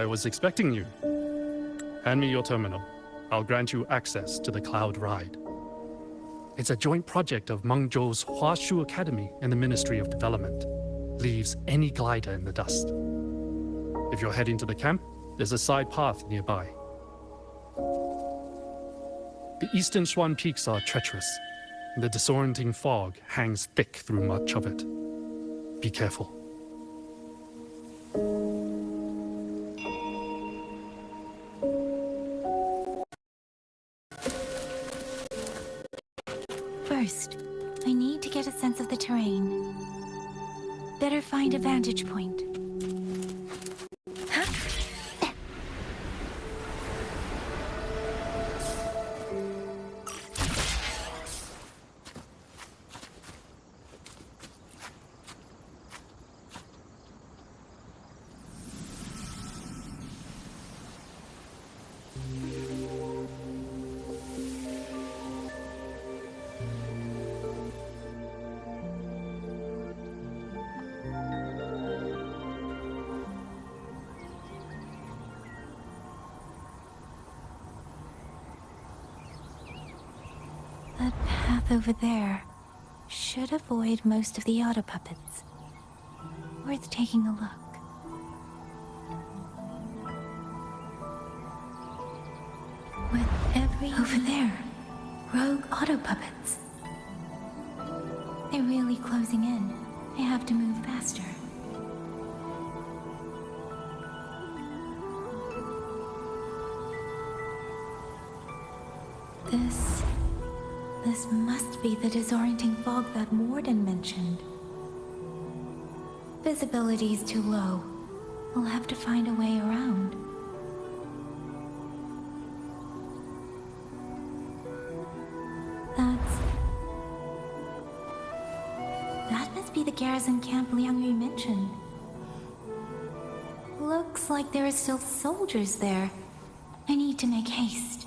I was expecting you. Hand me your terminal. I'll grant you access to the Cloud Ride. It's a joint project of Meizhou's Huashu Academy and the Ministry of Development. Leaves any glider in the dust. If you're heading to the camp, there's a side path nearby. The eastern Swan Peaks are treacherous, and the disorienting fog hangs thick through much of it. Be careful. First, I need to get a sense of the terrain. Better find a vantage point. That path over there should avoid most of the AutoPuppets. Worth taking a look. With every... Over there, rogue AutoPuppets. They're really closing in. I have to move faster. This must be the disorienting fog that Warden mentioned. Visibility's too low. We'll have to find a way around. That must be the garrison camp Liangyu mentioned. Looks like there are still soldiers there. I need to make haste.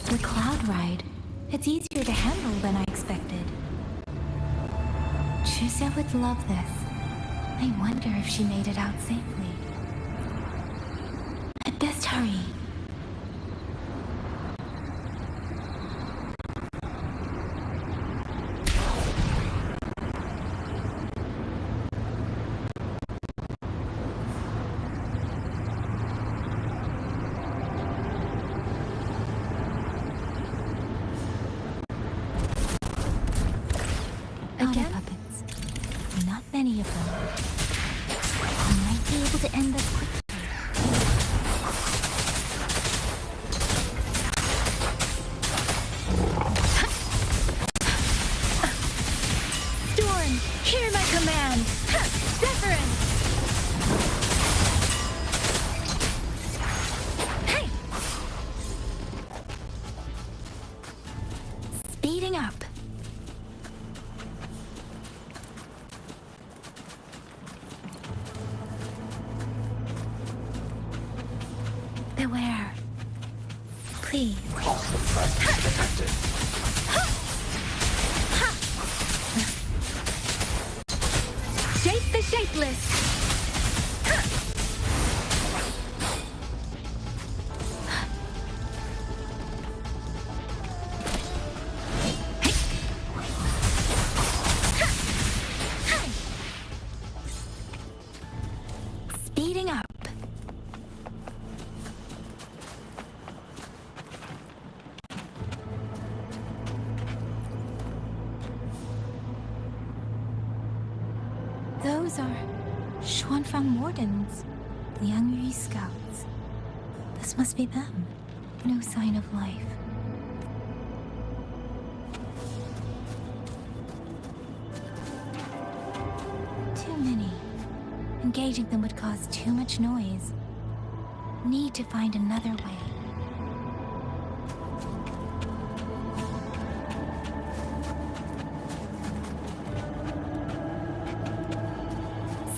The Cloud Ride. It's easier to handle than I expected. Chuse would love this. I wonder if she made it out safely. I'd best hurry. AutoPuppets. Not many of them. I might be able to end this quickly. Storm, hear my command! Deference! Hey! Speeding up. Beware. Please. Detected. Shape the shapeless. Speeding up. Those are Xuanfang Wardens, Liangyu scouts. This must be them. No sign of life. Too many. Engaging them would cause too much noise. Need to find another way.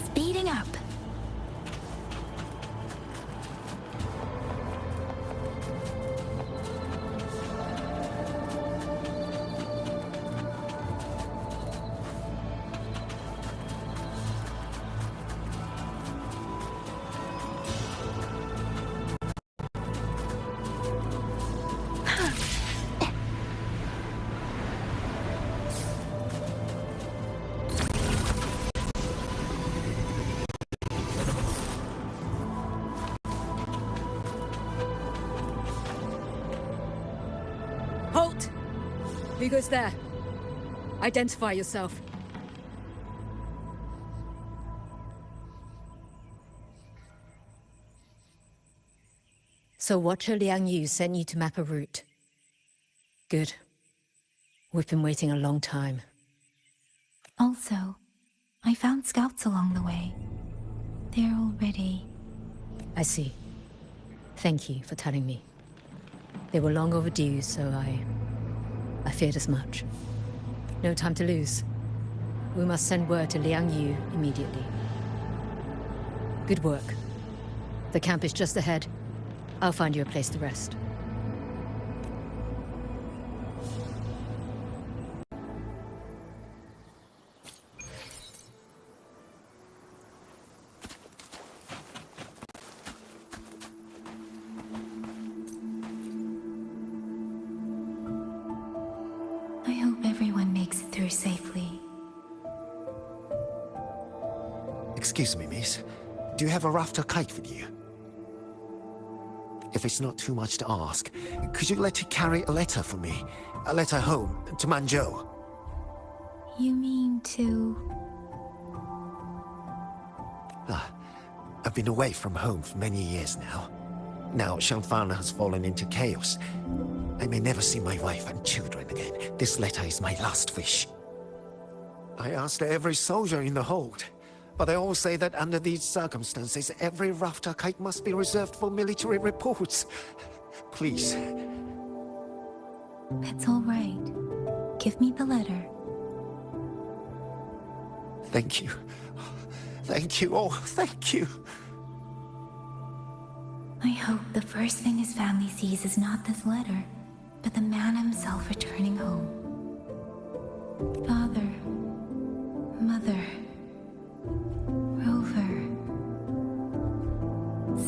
Speeding up. Who goes there? Identify yourself. So Watcher Liangyu sent you to map a route. Good. We've been waiting a long time. Also, I found scouts along the way. They're all ready. I see. Thank you for telling me. They were long overdue, so I feared as much. No time to lose. We must send word to Liangyu immediately. Good work. The camp is just ahead. I'll find you a place to rest. I hope everyone makes it through safely. Excuse me, miss. Do you have a rafter kite with you? If it's not too much to ask, could you let it carry a letter for me? A letter home, to Meizhou. You mean to... I've been away from home for many years now. Now Shangfang has fallen into chaos. I may never see my wife and children again. This letter is my last wish. I asked every soldier in the hold, but they all say that under these circumstances, every rafter kite must be reserved for military reports. Please. It's all right. Give me the letter. Thank you. Thank you. Oh, thank you. I hope the first thing his family sees is not this letter, but the man himself returning home. Father, Mother, Rover.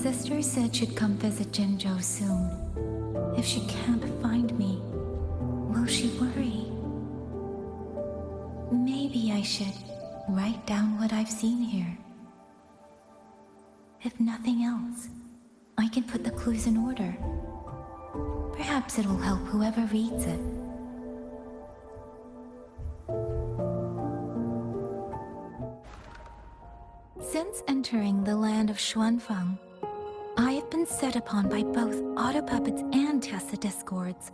Sister said she'd come visit Jinzhou soon. If she can't find me, will she worry? Maybe I should write down what I've seen here. If nothing else, I can put the clues in order. Perhaps it'll help whoever reads it. Since entering the land of Xuanfang, I have been set upon by both AutoPuppets and Tessa Discords.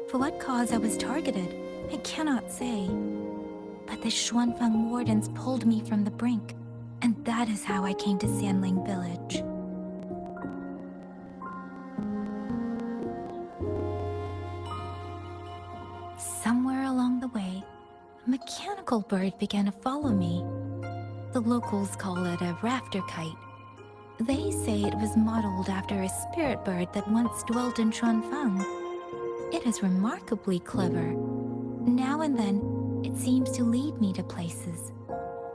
For what cause I was targeted, I cannot say. But the Xuanfang wardens pulled me from the brink, and that is how I came to Sanling village. Somewhere along the way, a mechanical bird began to follow me. The locals call it a rafter kite. They say it was modeled after a spirit bird that once dwelt in Xuanfang. It is remarkably clever. Now and then, it seems to lead me to places,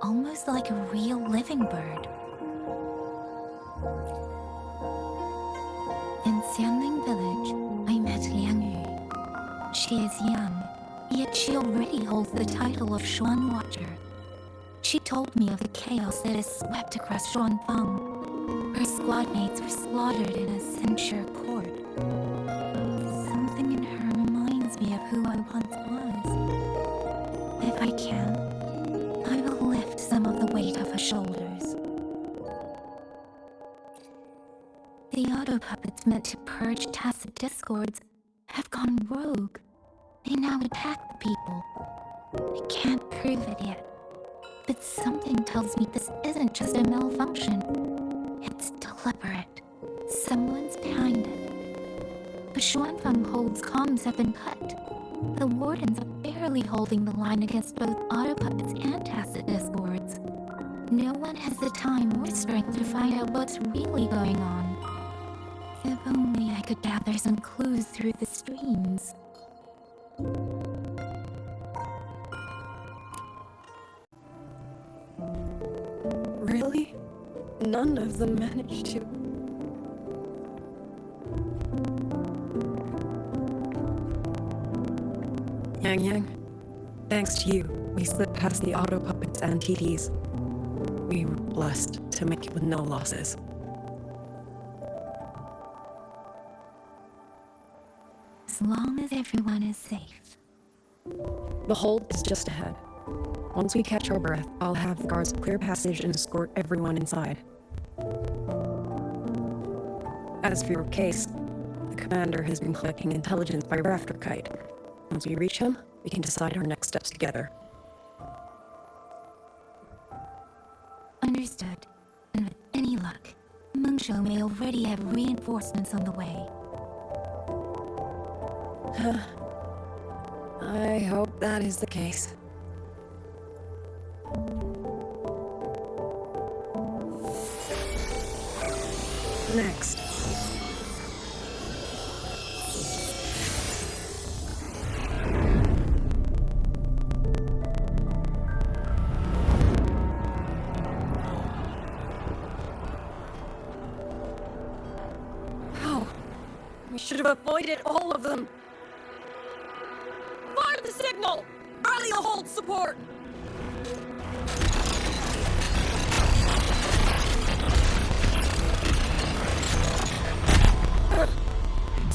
almost like a real living bird. In Sanling village, I met Liangyu. She is young, yet she already holds the title of Xuan Watcher. She told me of the chaos that has swept across Xuanfang. Her squad mates were slaughtered in a censure court. Something in her reminds me of who I once was. If I can, I will lift some of the weight off her shoulders. The AutoPuppets meant to purge tacit discords have gone rogue. They now attack the people. I can't prove it yet, but something tells me this isn't just a malfunction. It's deliberate. Someone's behind it. The Xuanfang hold's comms have been cut. The wardens are barely holding the line against both AutoPuppets and tacit discords. No one has the time or strength to find out what's really going on. If only I could gather some clues through the streams. Really? None of them managed to... Yangyang, thanks to you, we slipped past the AutoPuppets and TDs. We were blessed to make it with no losses. As long as everyone is safe. The hold is just ahead. Once we catch our breath, I'll have the guards clear passage and escort everyone inside. As for your case, the commander has been collecting intelligence by rafter kite. Once we reach him, we can decide our next steps together. Understood. And with any luck, Meizhou may already have reinforcements on the way. I hope that is the case. Next. Oh, we should have avoided all of them. Fire the signal! Rally the hold support!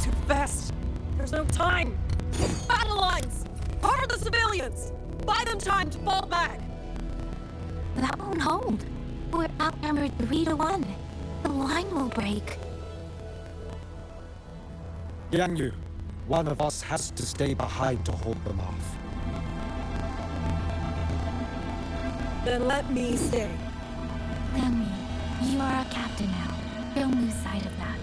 Too fast! There's no time! Battle lines! Cover the civilians! Buy them time to fall back! That won't hold. We're outnumbered 3-1. The line will break. Liangyu, one of us has to stay behind to hold them off. Then let me stay. Liangyu, you are our captain now. Don't lose sight of that.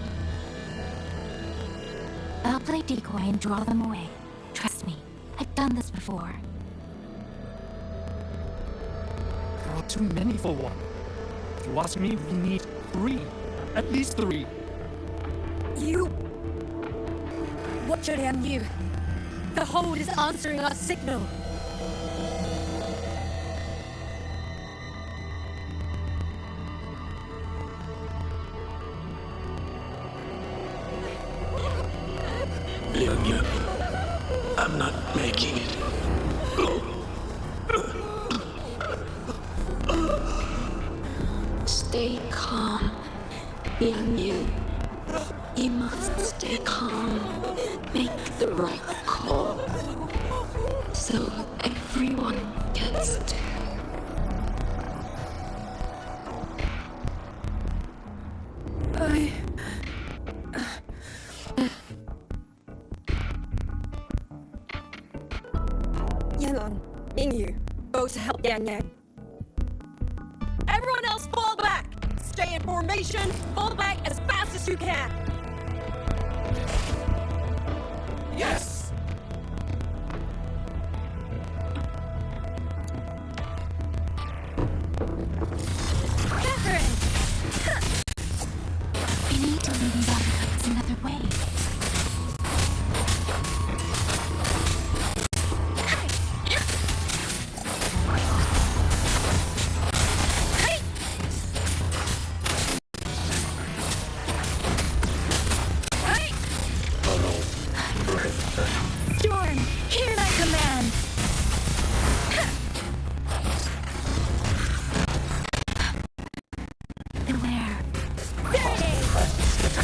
I'll play decoy and draw them away. Trust me, I've done this before. There are too many for one. If you ask me, we need 3. At least 3. You... Watch it, Yangyang. The hold is answering our signal. Liangyu, I'm not making it. Stay calm, Yangyang. You must stay calm. Make the right call. So everyone gets to. Yangyang, Mingyu, go to help Yangyang. Everyone else fall back! Stay in formation, fall back as fast as you can! Yes! We need to lead these AutoPuppets another way. Strom, hear my command! Beware.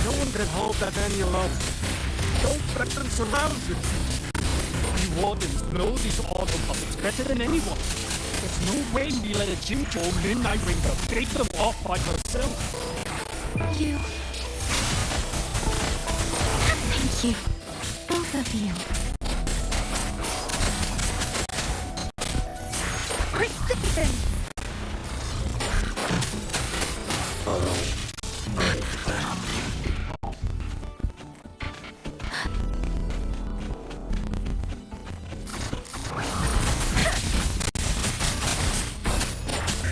No one can hold that any alone. Don't let them surround you. We wardens know these AutoPuppets better than anyone. There's no way we let a Jinzhou midnight ringer break them off by herself. You. Thank you. Both of you. Persistence!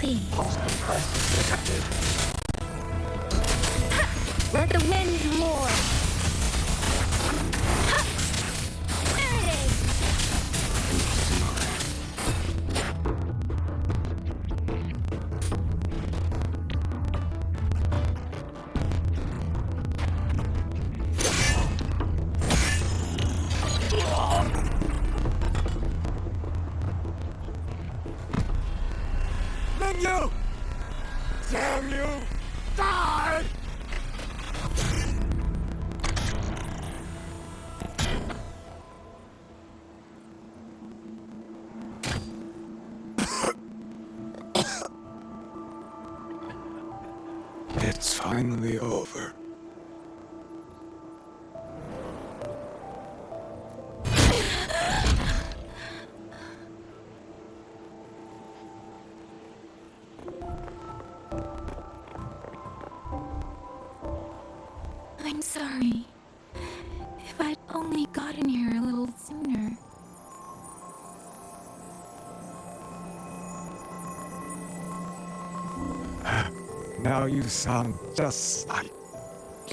Please. Let the wind roar! There it is! Mingyu! Damn you! Die! It's finally over. I'm sorry. If I'd only gotten here a little sooner. Now you sound just like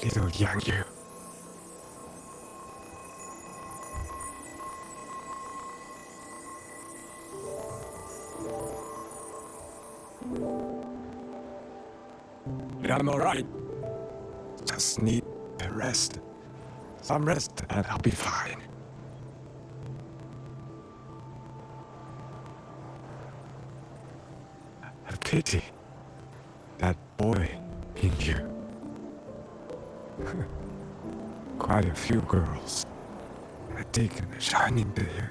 little Yangyang. I'm alright. Just need a rest. Some rest and I'll be fine. A pity. That boy, Meizhou. Quite a few girls had taken a shining to him.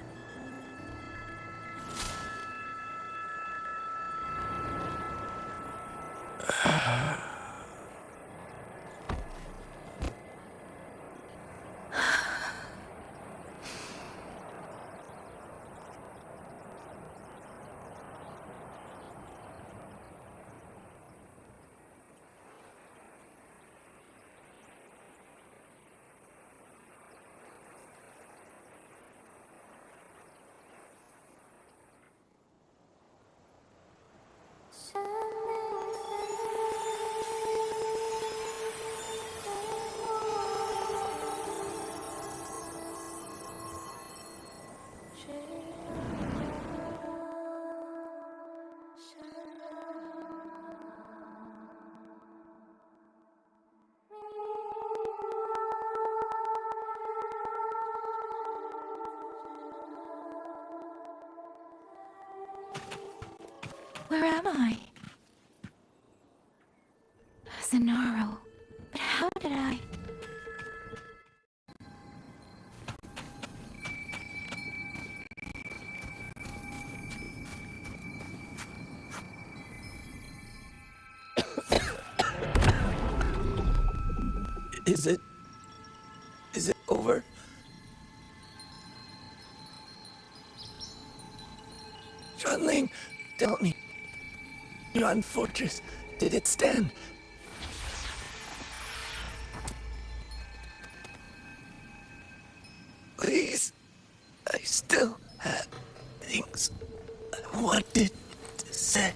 Where am I? Zanaro. But how did I... Is it over? Xuanling, tell me. Yuan Fortress, did it stand? Please, I still have things I wanted to say.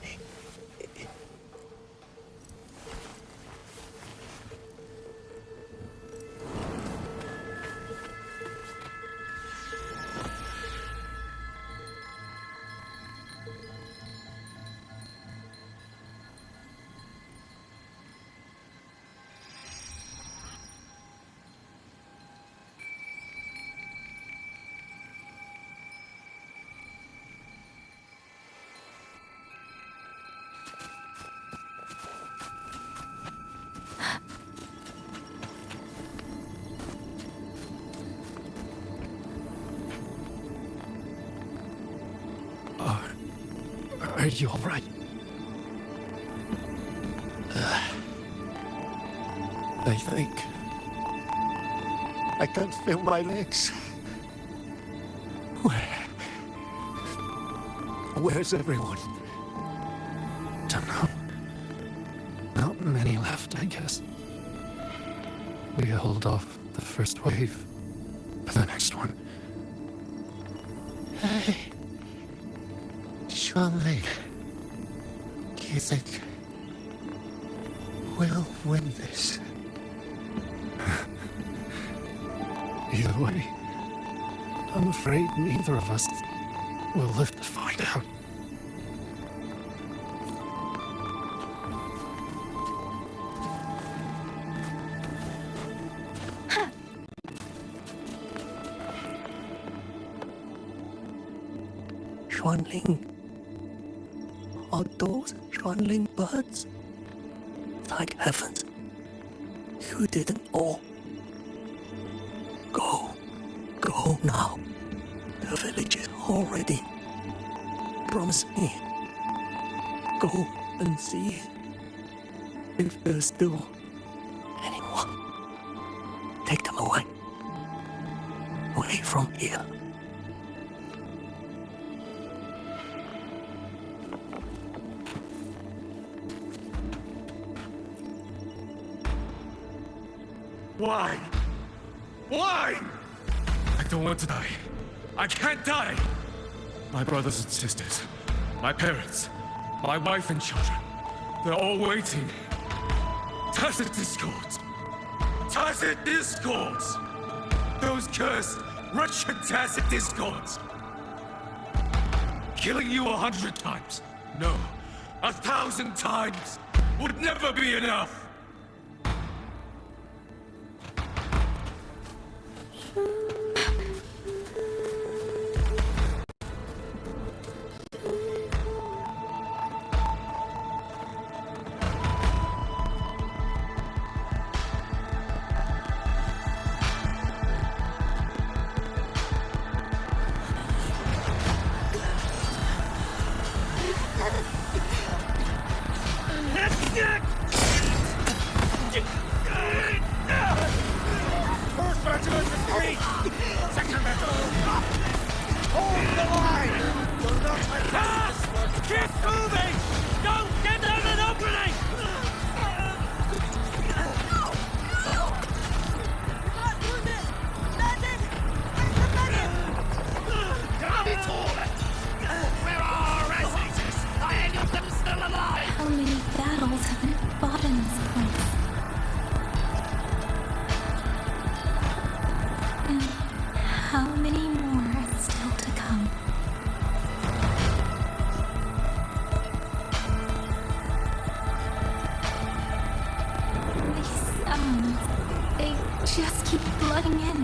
Are you all right? I think... I can't feel my legs. Where's everyone? Don't know. Not many left, I guess. We held off the first wave, but the next one. Hey. Xuanling. Do you think we'll win this? Either way, I'm afraid neither of us will live to find out. Xuanling. Are those Xuanling birds? Thank heavens. You didn't all. Go now. The village is all ready. Promise me. Go and see. If there's still anyone, take them away. Away from here. Why? Why? I don't want to die. I can't die. My brothers and sisters, my parents, my wife and children, they're all waiting. Tacit discords. Tacit discords. Those cursed, wretched tacit discords. Killing you 100 times, no, 1,000 times would never be enough. How many battles have been fought in this place? And how many more are still to come? These sounds, they just keep flooding in.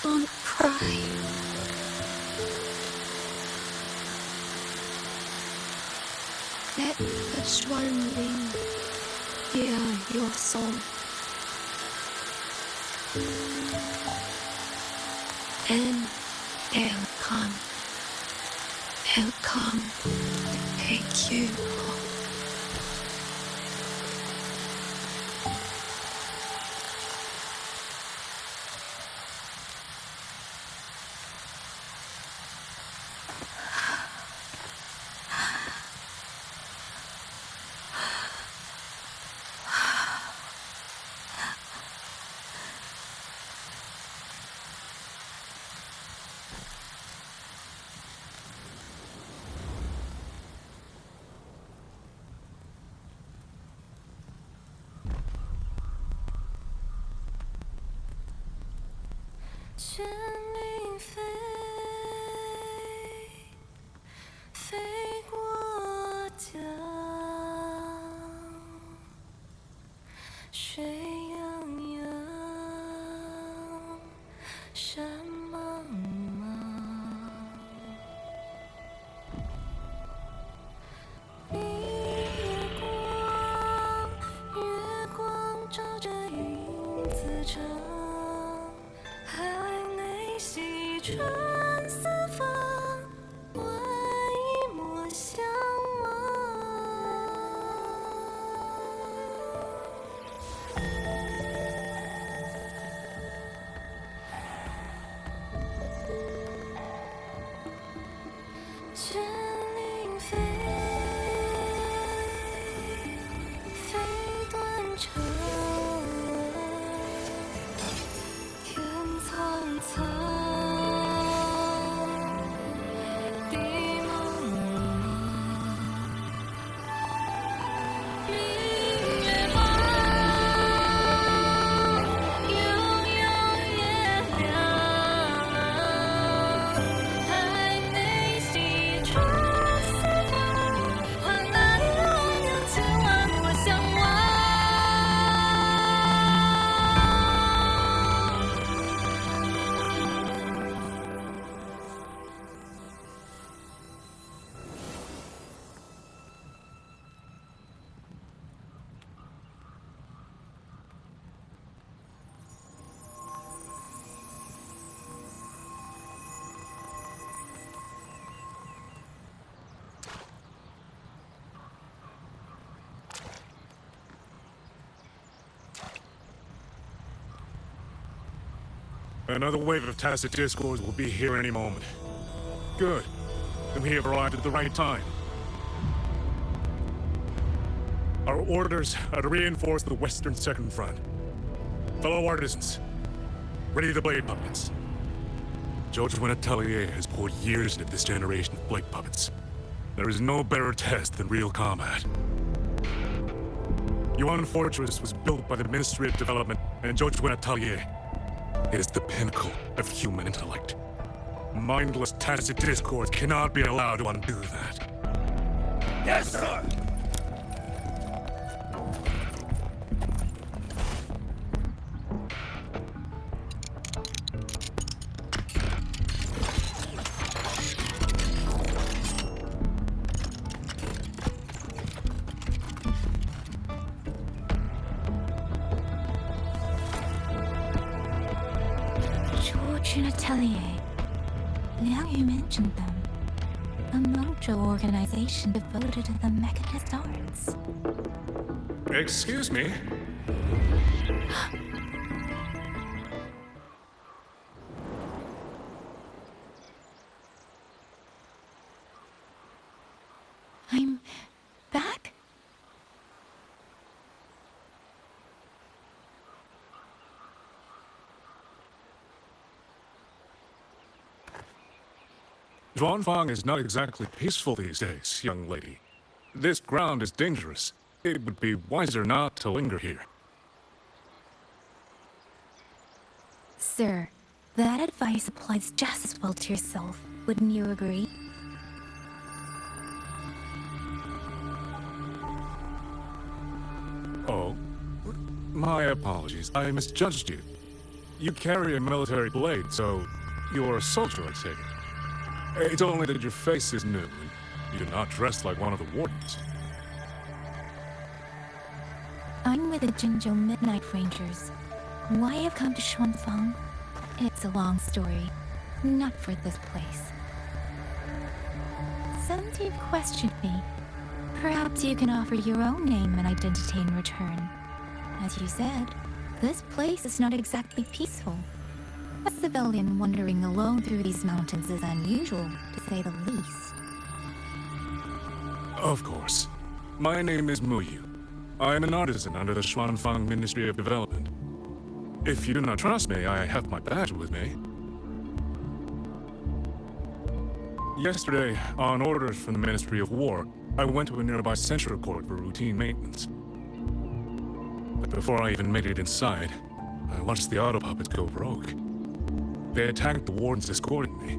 Don't cry. Let the struggling hear your song. And they'll come. They'll come to take you home. 灵飞，飞断肠，天苍苍，地茫茫，明月光，悠悠月亮，还没西窗四方，换那老娘千万莫相忘。Another wave of tacit discords will be here any moment. Good. Then we have arrived at the right time. Our orders are to reinforce the Western Second Front. Fellow artisans, ready the blade puppets. Judgment Atelier has poured years into this generation of blade puppets. There is no better test than real combat. Yuan Fortress was built by the Ministry of Development and Judgment Atelier. It is the pinnacle of human intellect. Mindless tacit discords cannot be allowed to undo that. Yes, sir! Georgian Atelier. Liangyu mentioned them. A Meizhou organization devoted to the mechanist arts. Excuse me? I'm back? Zhuanfang is not exactly peaceful these days, young lady. This ground is dangerous. It would be wiser not to linger here. Sir, that advice applies just as well to yourself. Wouldn't you agree? Oh, my apologies. I misjudged you. You carry a military blade, so you're a soldier, I take it. It's only that your face is new, and you do not dress like one of the wardens. I'm with the Jinzhou Midnight Rangers. Why I've come to Xuanfang? It's a long story. Not for this place. Since you've questioned me, perhaps you can offer your own name and identity in return. As you said, this place is not exactly peaceful. A civilian wandering alone through these mountains is unusual, to say the least. Of course. My name is Muyu. I am an artisan under the Xuanfang Ministry of Development. If you do not trust me, I have my badge with me. Yesterday, on orders from the Ministry of War, I went to a nearby Central Court for routine maintenance. But before I even made it inside, I watched the AutoPuppets go rogue. They attacked the wardens escorting me.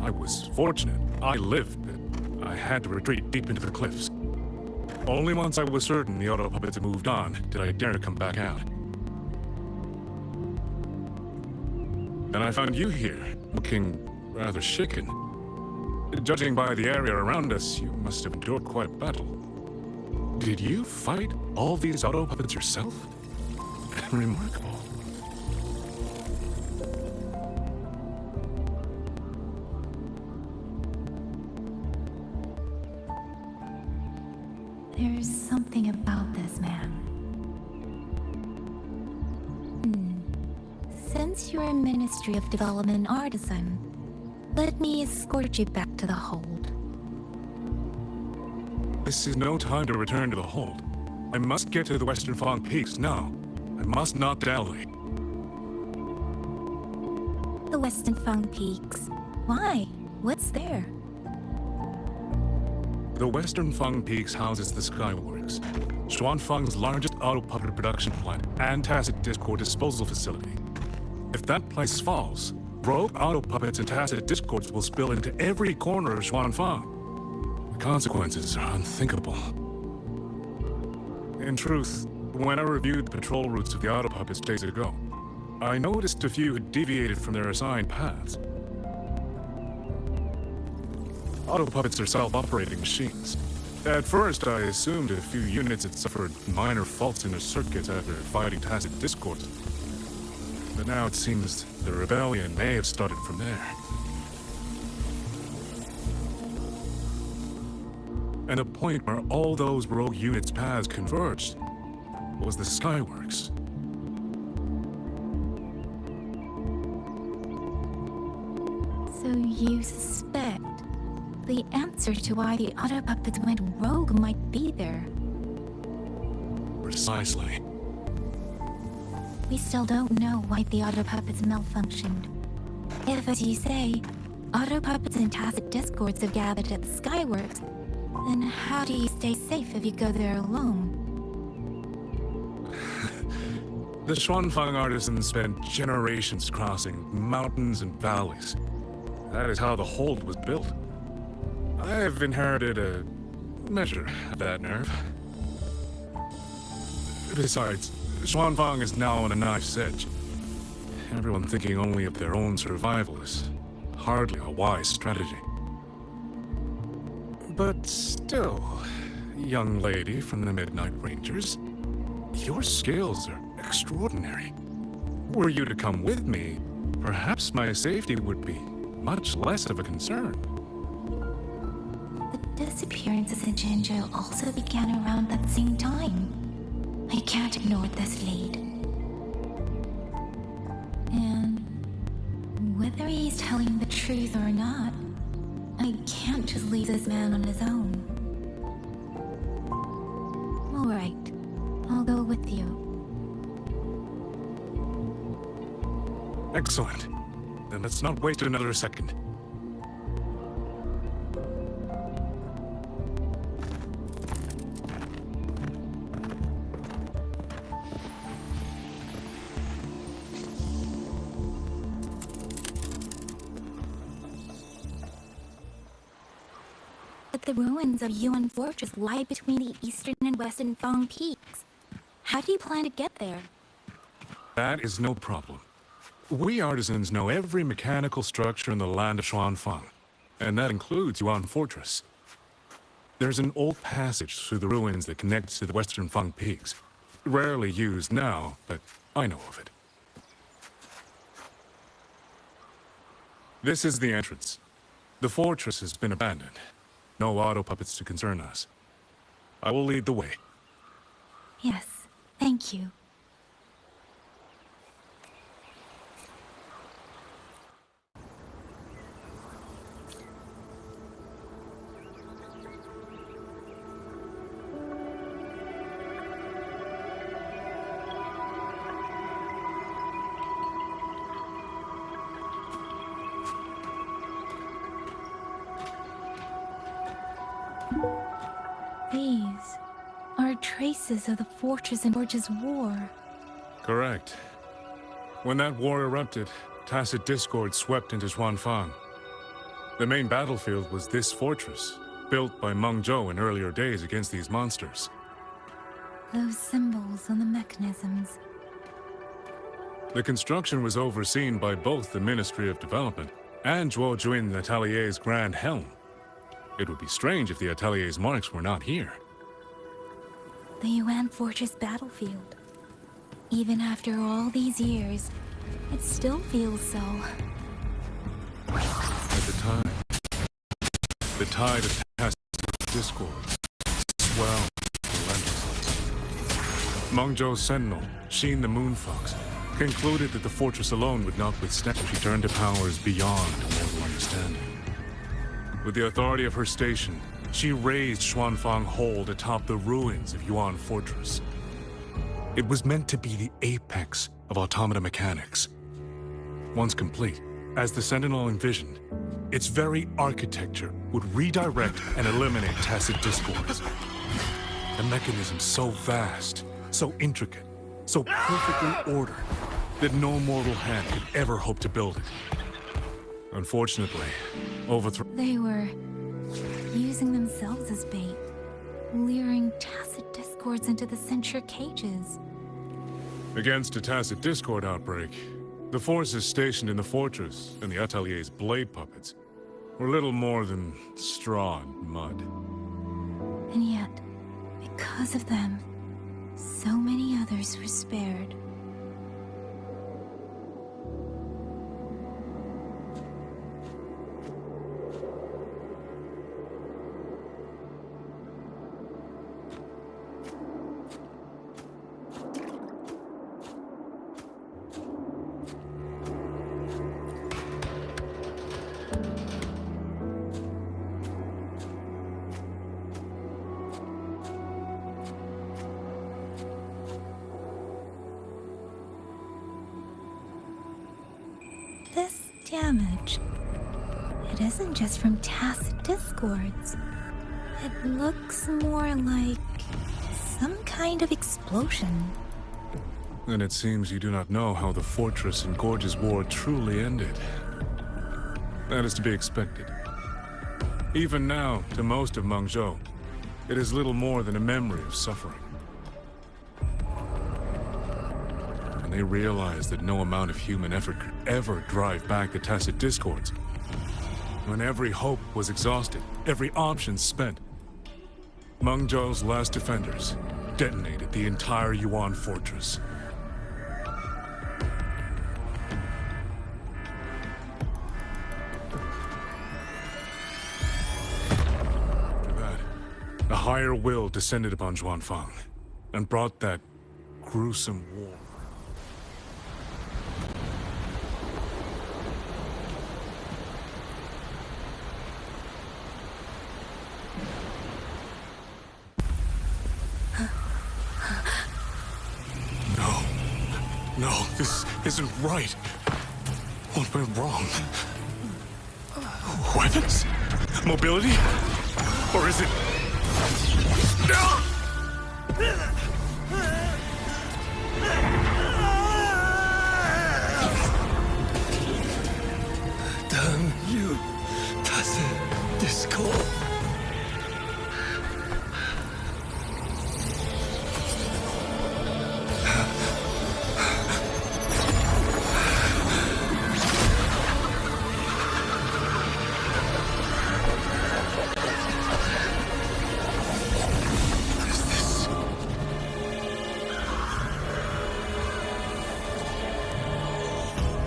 I was fortunate. I lived, but I had to retreat deep into the cliffs. Only once I was certain the AutoPuppets had moved on did I dare come back out. Then I found you here, looking rather shaken. Judging by the area around us, you must have endured quite a battle. Did you fight all these AutoPuppets yourself? Remarkable. There's something about this man. since you're a Ministry of Development artisan, let me escort you back to the hold. This is no time to return to the hold. I must get to the Western Fang Peaks now. I must not dally. The Western Fang Peaks. Why? What's there? The Western Fang Peaks houses the Skyworks, Xuanfang's largest AutoPuppet production plant and tacit discord disposal facility. If that place falls, rogue AutoPuppets and tacit discords will spill into every corner of Xuanfang. The consequences are unthinkable. In truth, when I reviewed the patrol routes of the AutoPuppets days ago, I noticed a few had deviated from their assigned paths. AutoPuppets are self-operating machines. At first, I assumed a few units had suffered minor faults in their circuits after fighting tacit discords. But now it seems the rebellion may have started from there. And a point where all those rogue units' paths converged was the Skyworks. So you suspect the answer to why the AutoPuppets went rogue might be there. Precisely. We still don't know why the AutoPuppets malfunctioned. If, as you say, AutoPuppets and tacit discords have gathered at the Skyworks, then how do you stay safe if you go there alone? The Xuanfang artisans spent generations crossing mountains and valleys. That is how the hold was built. I've inherited a measure of that nerve. Besides, Xuanfang is now on a knife's edge. Everyone thinking only of their own survival is hardly a wise strategy. But still, young lady from the Midnight Rangers, your skills are extraordinary. Were you to come with me, perhaps my safety would be much less of a concern. The disappearances in Zhengzhou also began around that same time. I can't ignore this lead. And whether he's telling the truth or not, I can't just leave this man on his own. All right, I'll go with you. Excellent. Then let's not waste another second. But the ruins of Yuan Fortress lie between the eastern and western Fang Peaks. How do you plan to get there? That is no problem. We artisans know every mechanical structure in the land of Xuanfang, and that includes Yuan Fortress. There's an old passage through the ruins that connects to the Western Fang Peaks. Rarely used now, but I know of it. This is the entrance. The fortress has been abandoned. No AutoPuppets to concern us. I will lead the way. Yes, thank you. These are traces of the fortress in Borges' war. Correct. When that war erupted, tacit discord swept into Xuanfang. The main battlefield was this fortress, built by Meizhou in earlier days against these monsters. Those symbols on the mechanisms. The construction was overseen by both the Ministry of Development and Zhuo Juin Atelier's Grand Helm. It would be strange if the Atelier's marks were not here. The Yuan Fortress battlefield. Even after all these years, it still feels so. At the tide of tacit discord swelled relentlessly. Meizhou's sentinel, Sheen the Moonfox, Concluded that the fortress alone would not withstand, she turned to powers beyond mortal understanding. With the authority of her station, she raised Xuanfang Hold atop the ruins of Yuan Fortress. It was meant to be the apex of automata mechanics. Once complete, as the Sentinel envisioned, its very architecture would redirect and eliminate tacit discords. A mechanism so vast, so intricate, so perfectly ordered, that no mortal hand could ever hope to build it. Unfortunately, They were using themselves as bait, luring tacit discords into the censure cages. Against a tacit discord outbreak, the forces stationed in the fortress and the Atelier's blade puppets were little more than straw and mud. And yet, because of them, so many others were spared. This damage, it isn't just from tacit discords. It looks more like some kind of explosion. And it seems you do not know how the Fortress and Gorge's War truly ended. That is to be expected. Even now, to most of Meizhou, it is little more than a memory of suffering. And they realize that no amount of human effort could ever drive back the tacit discords. When every hope was exhausted, every option spent, Meizhou's last defenders detonated the entire Yuan fortress. After that, a higher will descended upon Xuanfang and brought that gruesome war. No, this isn't right. What went wrong? Weapons? Mobility? Or is it... Damn you, tacit discord.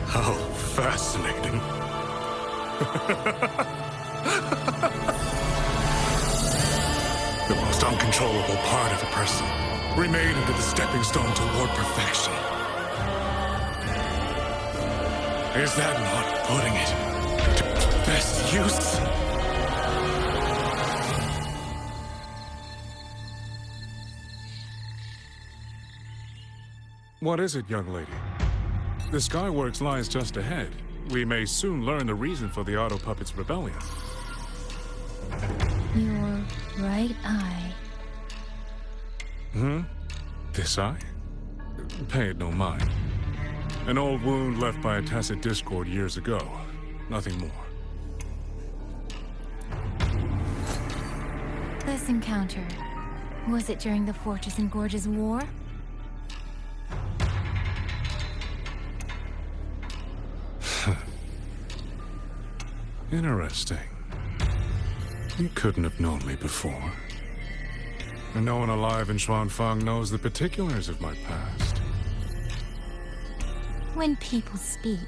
How fascinating. The most uncontrollable part of a person, remade into the stepping stone toward perfection. Is that not putting it to best use? What is it, young lady? The Skyworks lies just ahead. We may soon learn the reason for the AutoPuppet's rebellion. Your right eye. This eye? Pay it no mind. An old wound left by a tacit discord years ago. Nothing more. This encounter, was it during the Fortress and Gorge's War? Interesting. You couldn't have known me before. And no one alive in Xuanfang knows the particulars of my past. When people speak,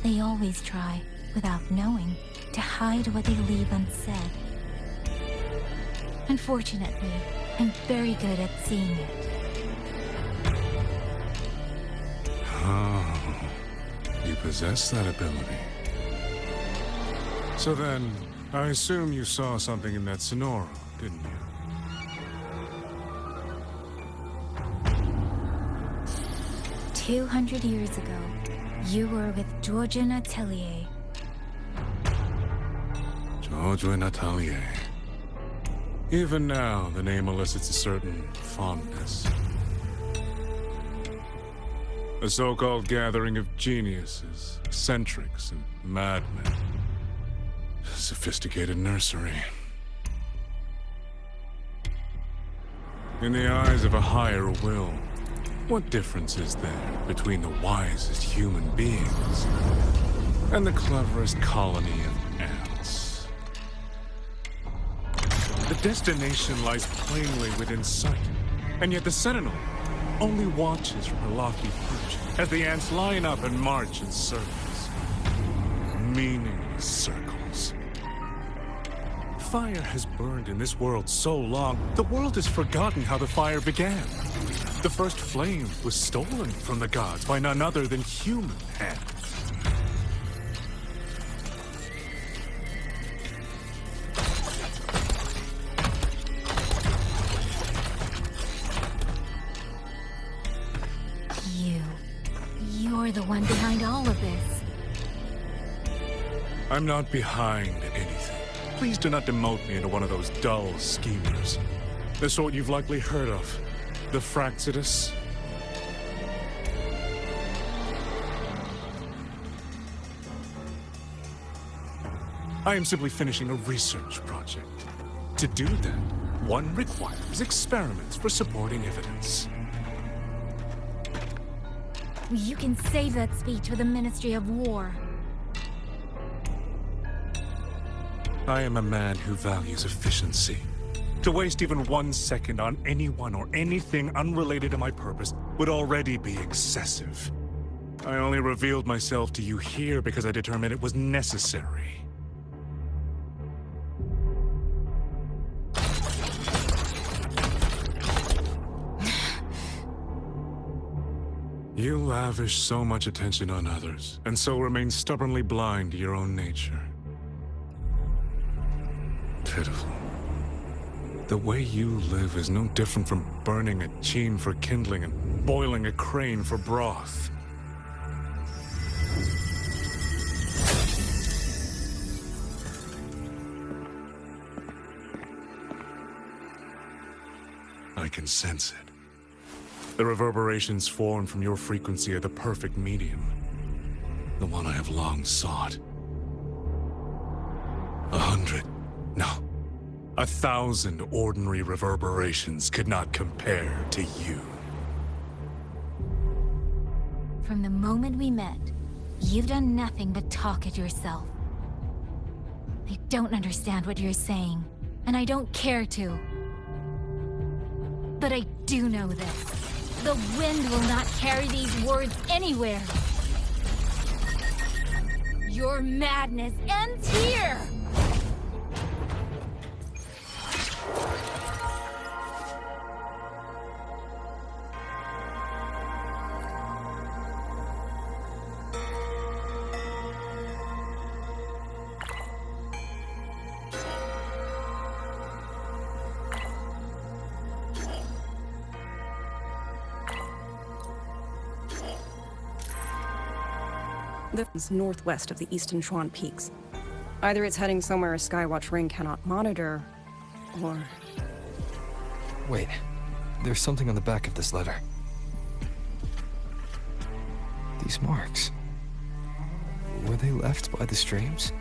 they always try, without knowing, to hide what they leave unsaid. Unfortunately, I'm very good at seeing it. Ah. possess that ability. So then, I assume you saw something in that Sonoro, didn't you? 200 years ago, you were with Georgian Atelier. Georgian Atelier. Even now, the name elicits a certain fondness. A so-called gathering of geniuses, eccentrics, and madmen. A sophisticated nursery. In the eyes of a higher will, what difference is there between the wisest human beings and the cleverest colony of ants? The destination lies plainly within sight, and yet the Sentinel only watches from her lofty perch as the ants line up and march in circles. Meaningless circles. Fire has burned in this world so long, the world has forgotten how the fire began. The first flame was stolen from the gods by none other than human hands. You're the one behind all of this. I'm not behind anything. Please do not demote me into one of those dull schemers. The sort you've likely heard of. The Fraxidus. I am simply finishing a research project. To do that, one requires experiments for supporting evidence. You can save that speech for the Ministry of War. I am a man who values efficiency. To waste even 1 second on anyone or anything unrelated to my purpose would already be excessive. I only revealed myself to you here because I determined it was necessary. You lavish so much attention on others, and so remain stubbornly blind to your own nature. Pitiful. The way you live is no different from burning a chin for kindling and boiling a crane for broth. I can sense it. The reverberations formed from your frequency are the perfect medium. The one I have long sought. 100, no, 1,000 ordinary reverberations could not compare to you. From the moment we met, you've done nothing but talk at yourself. I don't understand what you're saying, and I don't care to. But I do know this. The wind will not carry these words anywhere. Your madness ends here! This northwest of the Eastern Shuan Peaks. Either it's heading somewhere a Skywatch ring cannot monitor, or... Wait, there's something on the back of this letter. These marks. Were they left by the streams?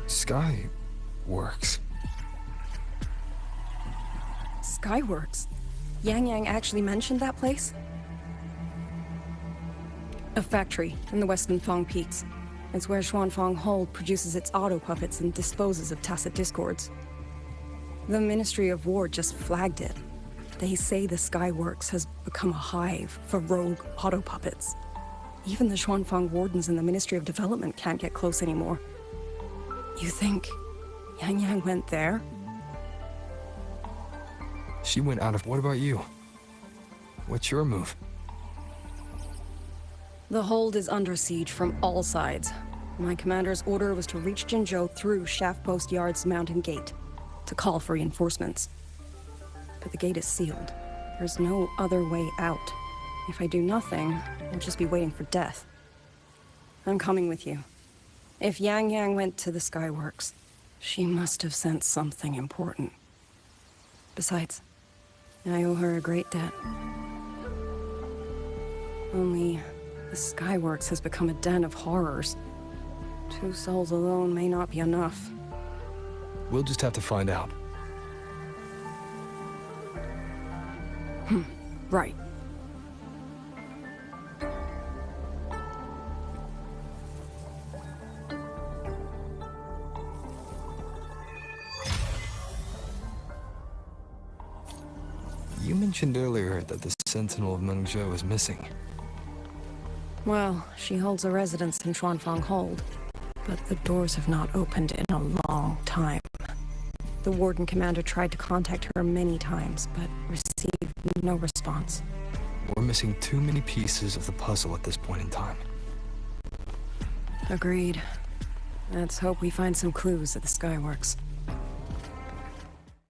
Skyworks. Skyworks? Yangyang actually mentioned that place? A factory in the Western Fang Peaks. It's where Xuanfang Hold produces its AutoPuppets and disposes of Tacit Discords. The Ministry of War just flagged it. They say the Skyworks has become a hive for rogue AutoPuppets. Even the Xuanfang Wardens in the Ministry of Development can't get close anymore. You think Yangyang went there? She went out of... What about you? What's your move? The hold is under siege from all sides. My commander's order was to reach Jinzhou through Shaft Post Yard's mountain gate, to call for reinforcements. But the gate is sealed. There's no other way out. If I do nothing, I'll just be waiting for death. I'm coming with you. If Yangyang went to the Skyworks, she must have sent something important. Besides, I owe her a great debt. Only, the Skyworks has become a den of horrors. 2 souls alone may not be enough. We'll just have to find out. Right. You mentioned earlier that the Sentinel of Meizhou is missing. Well, she holds a residence in Xuanfang Hold, but the doors have not opened in a long time. The Warden Commander tried to contact her many times, but received no response. We're missing too many pieces of the puzzle at this point in time. Agreed. Let's hope we find some clues at the Skyworks.